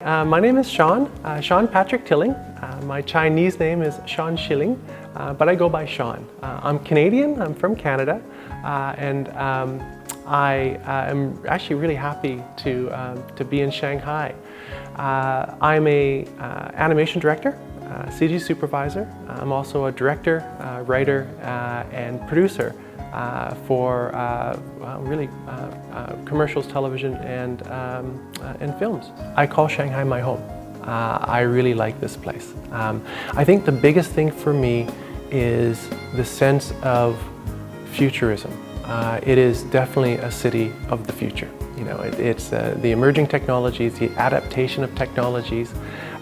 My name is Shawn Patrick Tilling. My Chinese name is Shawn Shilling, but I go by Shawn. I'm Canadian, I'm from Canada, and I am actually really happy to be in Shanghai. I'm a animation director, CG supervisor. I'm also a director, writer, and producer for really commercials, television, and films. I call Shanghai my home. I really like this place. I think the biggest thing for me is the sense of futurism. It is definitely a city of the future. You know, it's the emerging technologies, the adaptation of technologies,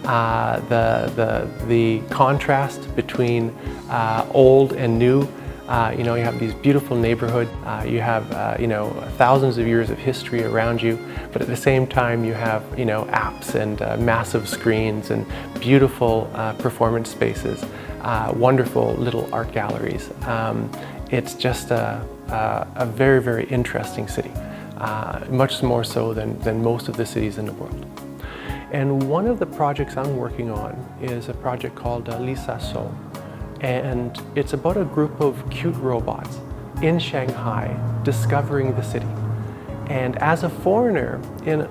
the contrast between old and new. You know, you have these beautiful neighborhoods, you have, you know, thousands of years of history around you, but at the same time you have, you know, apps and massive screens and beautiful performance spaces, wonderful little art galleries. It's just a very, very interesting city, much more so than most of the cities in the world. And one of the projects I'm working on is a project called Lisa So. And it's about a group of cute robots in Shanghai discovering the city. And as a foreigner,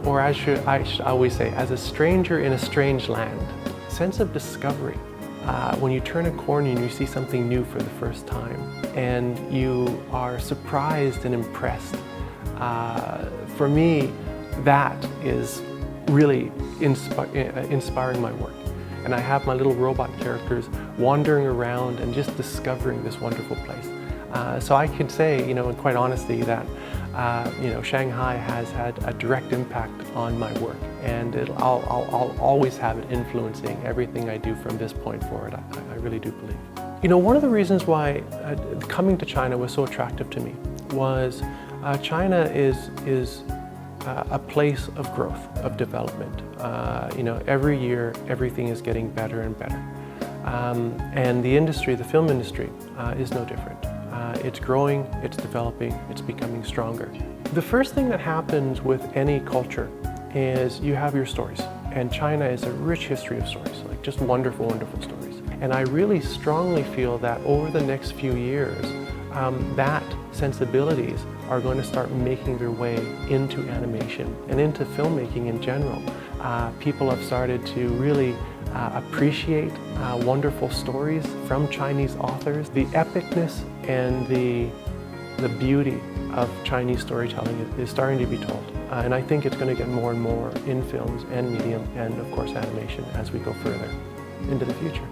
or I should always say, as a stranger in a strange land, sense of discovery. When you turn a corner and you see something new for the first time, and you are surprised and impressed. For me, that is really inspiring my work. And I have my little robot characters wandering around and just discovering this wonderful place. So I could say, you know, in quite honesty, that you know, Shanghai has had a direct impact on my work, and I'll always have it influencing everything I do from this point forward. I really do believe. You know, one of the reasons why coming to China was so attractive to me was China is a place of growth, of development. You know, every year everything is getting better and better. And the industry, the film industry, is no different. It's growing, it's developing, it's becoming stronger. The first thing that happens with any culture is you have your stories. And China is a rich history of stories, like just wonderful, wonderful stories. And I really strongly feel that over the next few years, that sensibilities are going to start making their way into animation and into filmmaking in general. People have started to really appreciate wonderful stories from Chinese authors. The epicness and the beauty of Chinese storytelling is starting to be told. And I think it's going to get more and more in films and medium and of course animation as we go further into the future.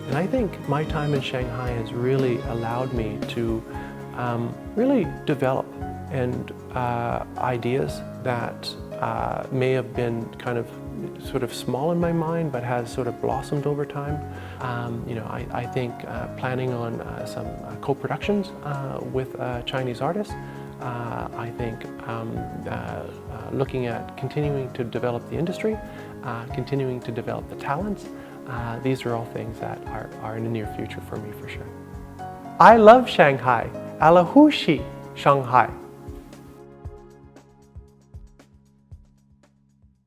And I think my time in Shanghai has really allowed me to really develop ideas that may have been kind of sort of small in my mind, but has sort of blossomed over time. You know, I think planning on some co-productions with Chinese artists. I think looking at continuing to develop the industry, continuing to develop the talents. These are all things that are in the near future for me, for sure. I love Shanghai. 阿拉呼吸 Shanghai.